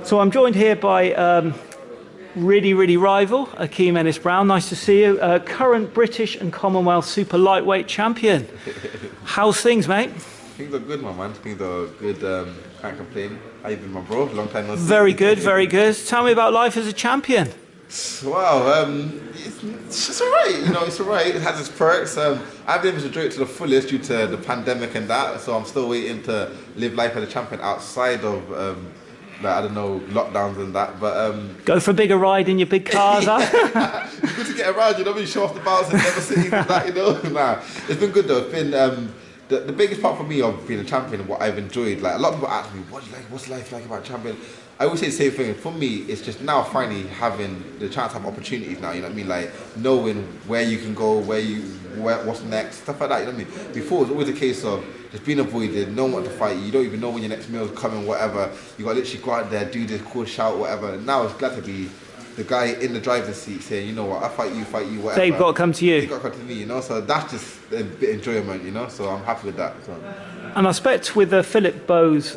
So I'm joined here by Riiddy rival, Akeem Ennis-Brown. Nice to see you. Current British and Commonwealth super lightweight champion. How's things, mate? Things are good, my man. Things are good. Can't complain. How you been, my bro? Long time no see. Very good, very good. Tell me about life as a champion. Wow, it's alright. You know, it's alright. It has its perks. I've been able to enjoy it to the fullest due to the pandemic and that. So I'm still waiting to live life as a champion outside of, I don't know, lockdowns and that. But Go for a bigger ride in your big cars, huh? it's good to get around. You know, show off the bars and never cities and that. You know, nah, it's been good though. It's been. The biggest part for me of being a champion and what I've enjoyed, like a lot of people ask me, what do you like, what's life like about champion? I always say the same thing. For me, it's just now finally having the chance to have opportunities now, you know what I mean? Like knowing where you can go, what's next, stuff like that, you know what I mean? Before, it was always a case of just being avoided, no one wanted to fight you, you don't even know when your next meal's coming, whatever. You got to literally go out there, do this, call, shout, whatever. And now it's glad to be the guy in the driver's seat saying, you know what, I fight you, whatever. They've got to come to you. They've got to come to me, you know, so that's just a bit of enjoyment, you know, so I'm happy with that. So. And I expect with the Philip Bowes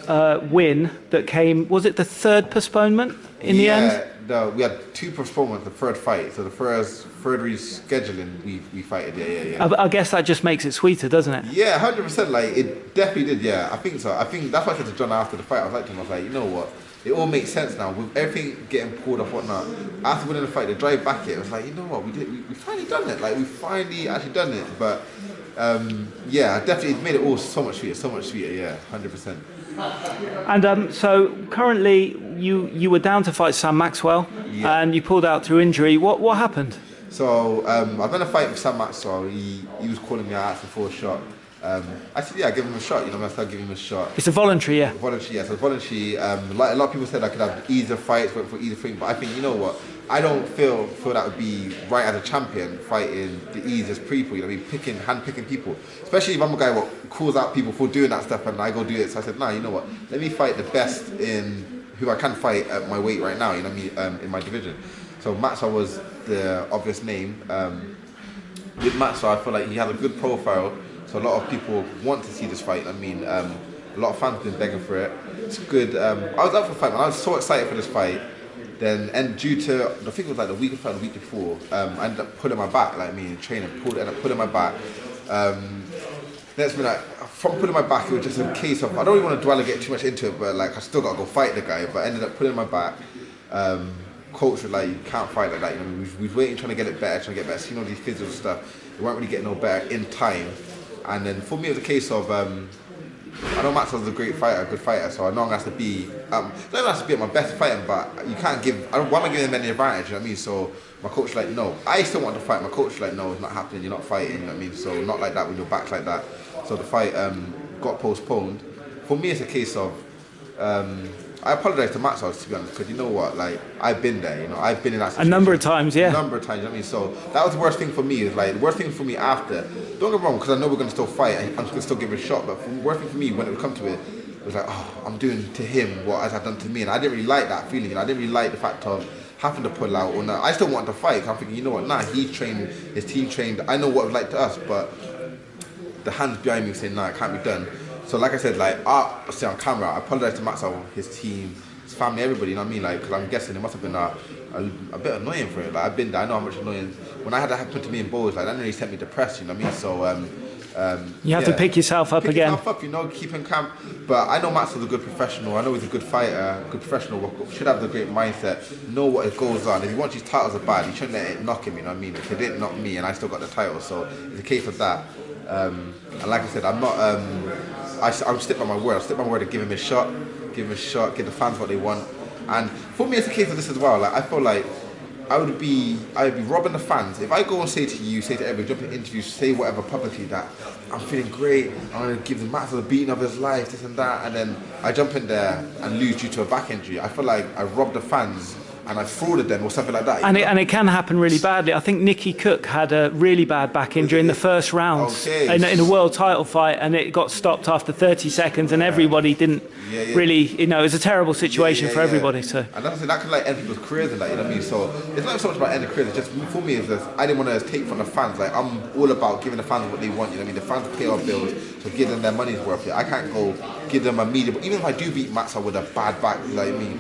win that came, was it the third postponement in the end? No, we had two postponements, the third fight, so the third rescheduling we fighted, yeah. I guess that just makes it sweeter, doesn't it? Yeah, 100%, like, it definitely did, yeah, I think so. I think that's what I said to John after the fight, I was like, you know what? It all makes sense now with everything getting pulled off, whatnot. After winning the fight, the drive back it was like, you know what, we finally done it. Like we finally actually done it. But yeah, definitely it made it all so much sweeter. Yeah, 100%. And so currently you were down to fight Sam Maxwell, and you pulled out through injury. What happened? So I've done a fight with Sam Maxwell. He was calling me out for a shot. I said, yeah, give him a shot, you know, I started giving him a shot. It's a voluntary, yeah? Voluntary, yeah, so voluntary, like a lot of people said I could have easier fights, went for either thing, but I think, you know what, I don't feel that would be right as a champion, fighting the easiest people, you know, hand-picking people, especially if I'm a guy what calls out people for doing that stuff and I go do it, so I said, nah, you know what, let me fight the best in who I can fight at my weight right now, you know what I mean, in my division. So Maxwell was the obvious name. With Maxwell, I feel like he has a good profile. So a lot of people want to see this fight. I mean, a lot of fans have been begging for it. It's good. I was up for the fight, man. I was so excited for this fight. Then, and due to, I think it was like the week before, I ended up pulling my back, like me in training, ended up pulling my back. Next minute, from pulling my back, it was just a case of, I don't really want to dwell and get too much into it, but like I still got to go fight the guy, but I ended up pulling my back. Coach was like, you can't fight like that. You know, we was waiting, trying to get it better, seeing all these physical stuff. We weren't really getting no better in time. And then for me, it was a case of, I know Maxwell's a great fighter, a good fighter, so I know I'm going to have to be, not going to have to be at my best fighting, but you can't why am I giving him any advantage, you know what I mean? So my coach was like, no, I still want to fight. My coach was like, no, it's not happening, you're not fighting, you know what I mean? So not like that when you're back like that. So the fight got postponed. For me, it's a case of, I apologise to Maxwell, to be honest, because you know what, like, I've been there, you know, I've been in that situation. A number of times, yeah. A number of times, you know what I mean? So that was the worst thing for me, is like, the worst thing for me after, don't get me wrong, because I know we're going to still fight, and I'm going to still give it a shot, but the worst thing for me, when it would come to it, it was like, oh, I'm doing to him what has done to me, and I didn't really like that feeling, and I didn't really like the fact of having to pull out, or not. I still want to fight, I'm thinking, you know what, nah, he's trained, his team trained, I know what it was like to us, but the hands behind me saying, nah, it can't be done. So like I said, like, I say on camera, I apologise to Maxwell, his team, his family, everybody, you know what I mean? Like, because I'm guessing it must have been a bit annoying for it. Like, I've been there, I know how much annoying. When I had that happen to me in Bowes, like, that nearly sent me depressed, you know what I mean? So, you have to pick yourself up again. Pick yourself up, you know, keep in camp. But I know Maxwell's a good professional. I know he's a good fighter, good professional, should have the great mindset, know what it goes on. If he wants his titles are bad, he shouldn't let it knock him, you know what I mean? If it didn't knock me and I still got the title, so it's a case of that. And like I said, I'm not, I'm stick by my word. I'll stick by my word to give him a shot, give the fans what they want. And for me, it's a case of this as well. Like, I feel like I would be robbing the fans if I go and say to you, say to everybody, jump in interviews, say whatever publicly that I'm feeling great, I'm going to give the Maxwell the beating of his life, this and that, and then I jump in there and lose due to a back injury. I feel like I robbed the fans and I frauded them or something like that. And it can happen really badly. I think Nicky Cook had a really bad back injury in the first round in a world title fight, and it got stopped after 30 seconds, and everybody didn't really, you know, it was a terrible situation for everybody. So. And that could like end people's careers and that, you know what I mean? So it's not so much about ending careers, it's just, for me, it's just, I didn't want to take from the fans. Like, I'm all about giving the fans what they want, you know what I mean? The fans pay our bills, so give them their money's worth. I can't go give them a medium, even if I do beat Maxwell with a bad back, you know what I mean?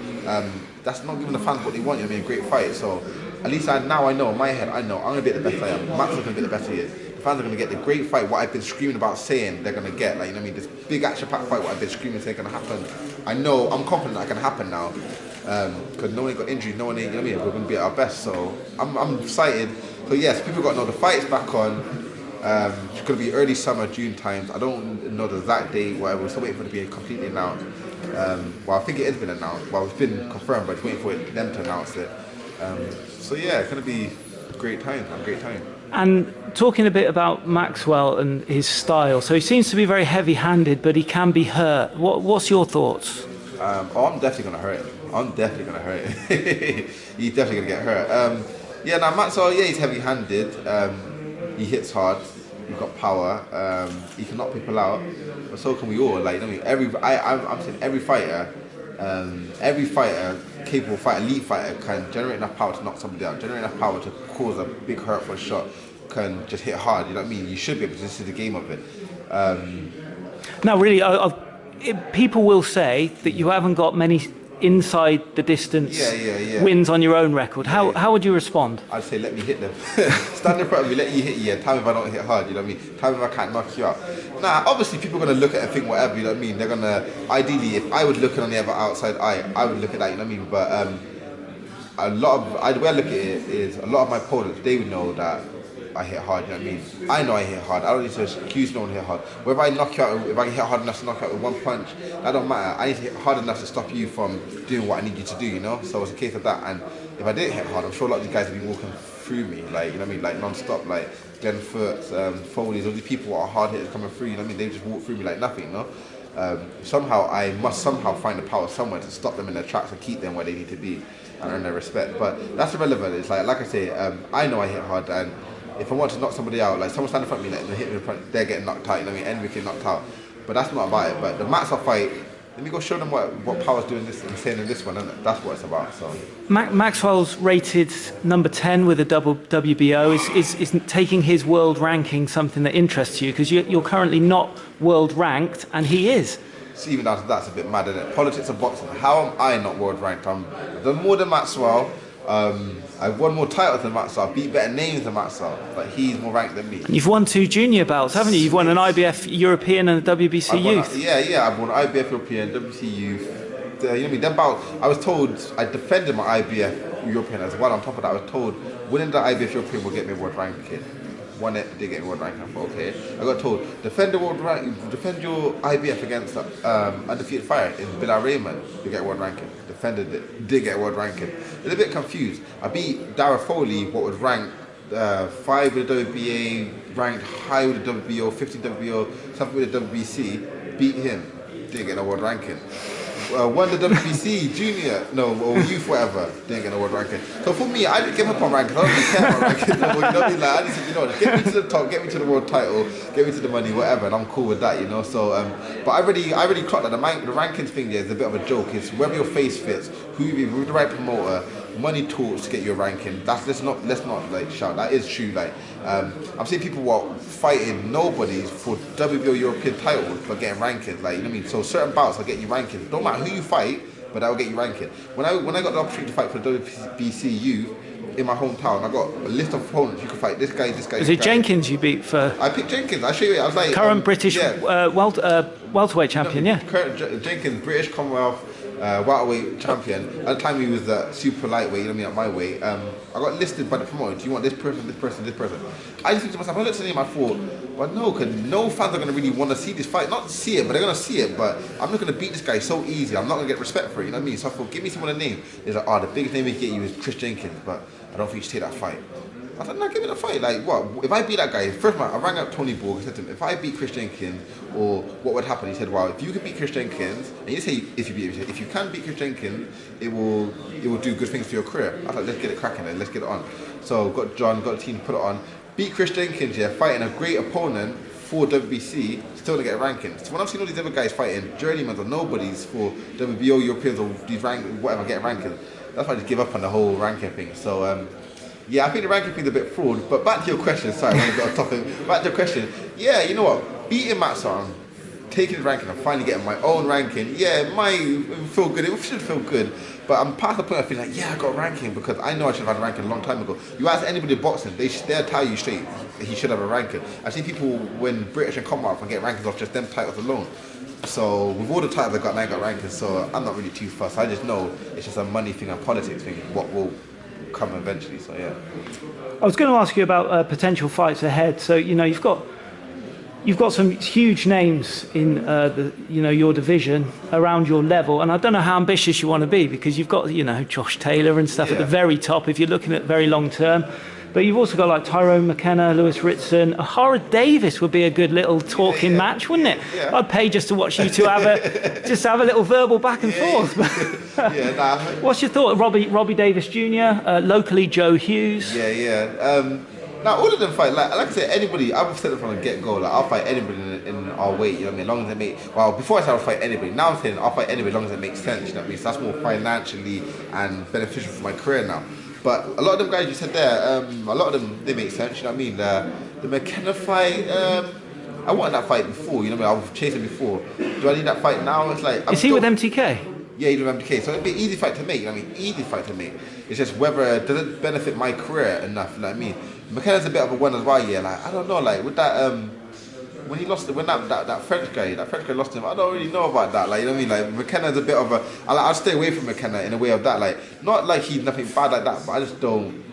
that's not giving the fans what they want. You know what I mean? A great fight. So at least now I know in my head, I know I'm gonna be the best I am. Maxwell's gonna be the best he is. The fans are gonna get the great fight. What I've been screaming about saying they're gonna get, like, you know what I mean? This big action-packed fight. What I've been screaming saying gonna happen. I know. I'm confident that can happen now. Because no one got injured, no one, you know what I mean? We're going to be at our best, so I'm excited. So yes, people got to know the fight's back on. It's going to be early summer, June times. I don't know the exact date, whatever. We're still waiting for it to be completely announced. Well, I think it has been announced. Well, it's been confirmed, but just waiting for them to announce it. So yeah, it's going to be a great time. And talking a bit about Maxwell and his style, so he seems to be very heavy-handed, but he can be hurt. What's your thoughts? I'm definitely going to hurt him. He's definitely going to get hurt. Maxwell, he's heavy-handed. He hits hard. He's got power. He can knock people out. But so can we all. Like, you know, I'm saying every fighter, capable fighter, elite fighter, can generate enough power to knock somebody out, generate enough power to cause a big hurt for a shot, can just hit hard. You know what I mean? You should be able to. This is the game of it. Now, really, people will say that you haven't got many inside the distance wins on your own record. How would you respond? I'd say let me hit them. Stand in front of me, let you hit you. Tell me if I don't hit hard, you know what I mean? Tell me if I can't knock you out. Nah, obviously people are going to look at it and think whatever, you know what I mean? They're going to, ideally, if I would look on the other outside eye, I would look at that, you know what I mean? But the way I look at it is a lot of my opponents, they would know that I hit hard, you know what I mean? I know I hit hard. I don't need to accuse no one to hit hard. Whether I knock you out, if I can hit hard enough to knock you out with one punch, that don't matter. I need to hit hard enough to stop you from doing what I need you to do, you know? So it's a case of that. And if I didn't hit hard, I'm sure a lot of these guys would be walking through me, like, you know what I mean? Like non-stop, like Glenn Foots, Foley's, all these people are hard hitters coming through, you know what I mean? They just walk through me like nothing, you know? I must somehow find the power somewhere to stop them in their tracks and keep them where they need to be and earn their respect. But that's irrelevant. It's like I say, I know I hit hard, and if I want to knock somebody out, like someone standing in front of me, like they hit me in front, they're getting knocked out, you know what I mean? Enrique getting knocked out. But that's not about it. But the Maxwell fight, let me go show them what power's doing this and saying in this one, and that's what it's about. So Maxwell's rated number 10 with a double WBO. Is taking his world ranking something that interests you? Because you're currently not world ranked, and he is. So even that's a bit mad, isn't it? Politics of boxing. How am I not world ranked? I've done more than Maxwell. I've won more titles than Maxwell. I've beat better names than Maxwell, but he's more ranked than me. You've won 2 junior belts, haven't you? You've won an IBF European and a WBC Youth. I've won IBF European, WBC Youth. You know what I mean? Them bouts, I was told I defended my IBF European as well. On top of that, I was told winning the IBF European will get me world ranking. Won it, did get me world ranking. I thought, okay. I got told defend your IBF against undefeated fighter in Bilal Raymond, you get world ranking. Defended it, did get world ranking. A little bit confused. I beat Dara Foley, what was ranked 5 with the WBA, ranked high with the WBO, 15 WBO, something with the WBC. Beat him, didn't get a world ranking. Won the WBC junior, or youth, whatever, didn't get a world ranking. So for me, I didn't give up on rankings. I don't really care about rankings. You know what I mean? Like, I just said, you know, get me to the top, get me to the world title, get me to the money, whatever, and I'm cool with that, you know. So, but I really clocked that the rankings thing there is a bit of a joke. It's whether your face fits, who you be with the right promoter, money talks to get your ranking. Let's not like shout. That is true. Like I'm seeing people who are fighting nobodies for WBO European titles but getting rankings. Like, you know what I mean? So certain bouts will get you rankings. Don't matter who you fight, but that will get you ranking. When I got the opportunity to fight for the WBC Youth in my hometown, I got a list of opponents. You could fight this guy. Is it Jenkins you beat for? I picked Jenkins. I show you. I was like current British welterweight champion. Current Jenkins, British Commonwealth. Welterweight champion. At the time he was super lightweight, you know what I mean, at my weight. I got listed by the promoter. Do you want this person, this person, this person? I just think to myself, I looked at the name, I thought, but no, because no fans are going to really want to see this fight. Not see it, but they're going to see it. But I'm not going to beat this guy so easy. I'm not going to get respect for it, you know what I mean? So I thought, give me someone a name. He's like, the biggest name we can get you is Chris Jenkins, but I don't think you should take that fight. I said, no, give me the fight. Like, what? If I beat that guy, first man, I rang up Tony Borg and said to him, if I beat Chris Jenkins, or what would happen? He said, well, if you could beat Chris Jenkins, and he didn't say if you can beat Chris Jenkins, it will do good things for your career. I thought, let's get it cracking then, let's get it on. So got John, got the team to put it on. Beat Chris Jenkins, fighting a great opponent for WBC, still to get rankings. So when I've seen all these other guys fighting journeymen or nobodies for WBO Europeans or these whatever, get rankings, that's why I just give up on the whole ranking thing. So I think the ranking thing's a bit fraud, but back to your question, sorry, I got a topic. Back to your question, you know what, beating Maxwell, taking his ranking and finally getting my own ranking, yeah, it might feel good. It should feel good. But I'm past the point I feel like, yeah, I got a ranking because I know I should have had a ranking a long time ago. You ask anybody in boxing, they'll tell you straight he should have a ranking. I see people win British and Commonwealth and get rankings off just them titles alone. So with all the titles I got, I got rankings. So I'm not really too fussed. I just know it's just a money thing and politics thing. What will come eventually. So yeah. I was going to ask you about potential fights ahead. So you've got some huge names in your division around your level, and I don't know how ambitious you want to be because you've got Josh Taylor and stuff at the very top if you're looking at very long term. But you've also got like Tyrone McKenna, Lewis Ritson, Ahara Davis would be a good little talking match, wouldn't it? Yeah. I'd pay just to watch you two have a little verbal back and forth. What's your thought? Robbie Davis Jr., locally Joe Hughes. Now all of them fight like I said, anybody. I've said it from the get go. Like I'll fight anybody in our weight. You know what I mean? As long as it makes. Well, before I said I'll fight anybody. Now I'm saying I'll fight anybody as long as it makes sense. You know what I mean? So that's more financially and beneficial for my career now. But a lot of them guys you said there, a lot of them they make sense. You know what I mean? The McKenna fight. I wanted that fight before. You know what I mean? I was chasing before. Do I need that fight now? It's like. Is he with MTK? Yeah, he's with MTK. So it'd be an easy fight to make. You know what I mean? Easy fight to make. It's just whether does it benefit my career enough. You know what I mean? McKenna's a bit of a one as well. Yeah, like I don't know. Like with that when he lost, when that French guy lost him. I don't really know about that. Like you know what I mean? Like McKenna's a bit of a. I'll stay away from McKenna in a way of that. Like not like he's nothing bad like that, but I just don't.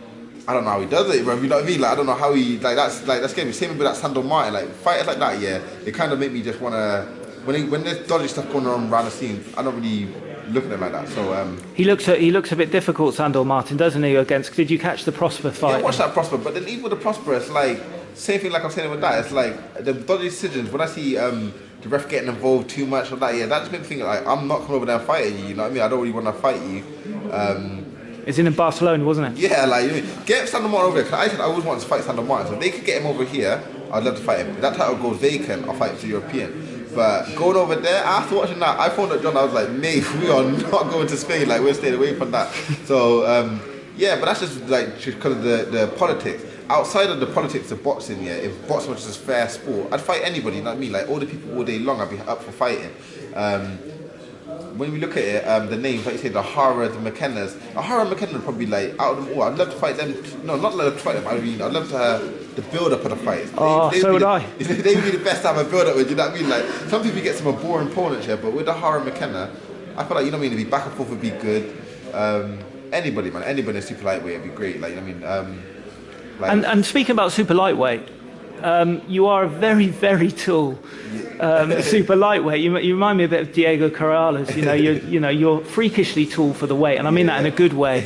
I don't know how he does it, bro. You know what I mean? Like I don't know how he that's scary. Same with that Sandor Martin. Like fighters like that, yeah, they kind of make me just wanna when there's dodgy stuff going on around the scene. I don't really look at him like that. So he looks a bit difficult, Sandor Martin, doesn't he? Against did you catch the Prosper fight? Yeah, watch that Prosper. But then even with the Prosper, it's like same thing like I'm saying with that. It's like the dodgy decisions. When I see the ref getting involved too much or that, yeah, that just makes me think like I'm not coming over there and fighting you. You know what I mean? I don't really want to fight you. It's in Barcelona, wasn't it? Yeah, like you know, get Sandor Martin over there. Because I said I always wanted to fight Sandor Martin. So if they could get him over here, I'd love to fight him. If that title goes vacant, I'll fight the European. But going over there, after watching that, I phoned up John. I was like, mate, we are not going to Spain. Like we're staying away from that. So yeah, but that's just like because of the politics. Outside of the politics of boxing, yeah, if boxing was just fair sport, I'd fight anybody. You know what I mean? Like all the people all day long, I'd be up for fighting. When we look at it, the names, like you say, the Ahara, the McKennas. Ahara and McKenna would probably like out of them all. I'd love to fight them. No, not love to fight them. I mean, I'd love to have the build-up of the fights. So would I. They would be the best to have a build-up with. You know what I mean? Like some people get some boring opponents here, but with the Ahara and McKenna, I feel like you know what I mean. To be back and forth would be good. Anybody, man, anybody in super lightweight would be great. Like you know what I mean. And speaking about super lightweight. You are a very, very tall super lightweight. You remind me a bit of Diego Corrales. You're freakishly tall for the weight, and I mean that in a good way.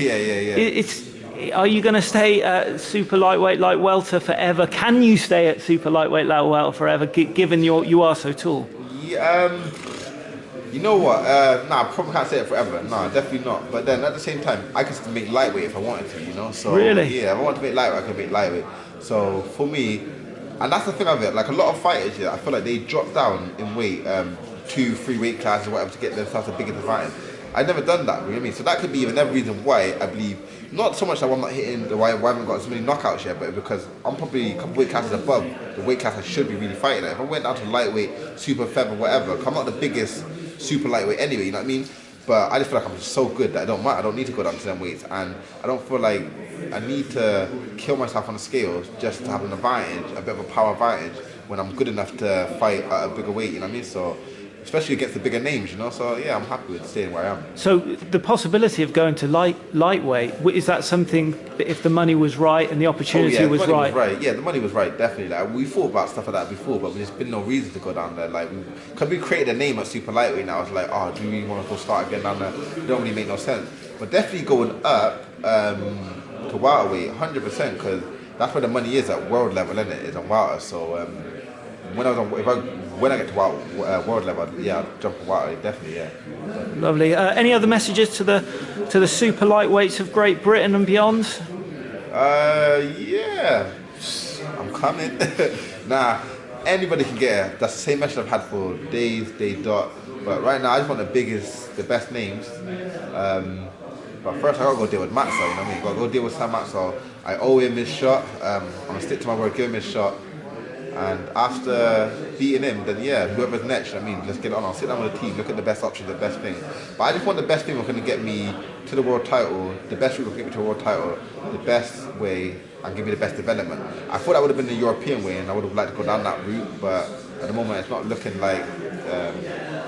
Are you going to stay at super lightweight light welter forever? Can you stay at super lightweight light welter forever, given you are so tall? You know what? I probably can't say it forever. No, definitely not. But then at the same time, I can still make lightweight if I wanted to. You know. So really? Yeah, if I want to make lightweight, I can make lightweight. So for me. And that's the thing of it, like a lot of fighters, yeah, I feel like they drop down in weight, 2-3 weight classes or whatever to get themselves a bigger fighting. I've never done that, you know what I mean? So that could be another reason why I believe, not so much that I'm not hitting, why I haven't got so many knockouts yet, but because I'm probably a couple weight classes above the weight class I should be really fighting at. If I went down to lightweight, super feather, whatever, I'm not the biggest super lightweight anyway, you know what I mean? But I just feel like I'm so good that I don't matter. I don't need to go down to them weights, and I don't feel like I need to kill myself on the scales just to have an advantage, a bit of a power advantage, when I'm good enough to fight at a bigger weight. You know what I mean? So, especially against the bigger names, you know. So yeah, I'm happy with staying where I am. So the possibility of going to lightweight, is that something that if the money was right and the opportunity was right? Yeah, the money was right, definitely. Like we thought about stuff like that before, but there's been no reason to go down there. Like because we created a name at super lightweight now, I was like, oh, do we really want to go start again down there? It don't really make no sense. But definitely going up to welterweight, 100%, because that's where the money is at world level, isn't it? Is on welter. So when I get to world level, yeah, I'll jump on welterweight, definitely, yeah. Lovely. Any other messages to the super lightweights of Great Britain and beyond? Yeah, I'm coming. Nah, anybody can get it. That's the same message I've had for days, But right now, I just want the best names. But first, I gotta go deal with Maxwell. You know what I mean? Gotta go deal with Sam Maxwell. I owe him his shot. I'm gonna stick to my word, give him his shot. And after beating him, then yeah, whoever's next, I mean, let's get it on. I'll sit down with the team, look at the best options, the best thing. But I just want the best thing that's going to get me to the world title, the best route will get me to the world title, the best way, and give me the best development. I thought that would have been the European way, and I would have liked to go down that route, but at the moment it's not looking like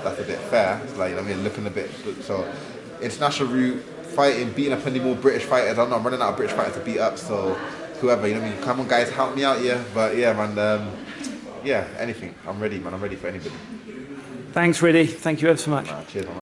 that's a bit fair. It's like, I mean, looking a bit, so international route, fighting, beating up any more British fighters. I don't know, I'm running out of British fighters to beat up, so whoever, you know what I mean, come on guys, help me out, yeah. But yeah, man, yeah, anything. I'm ready, man. I'm ready for anybody. Thanks, Riiddy. Thank you ever so much. Cheers, man.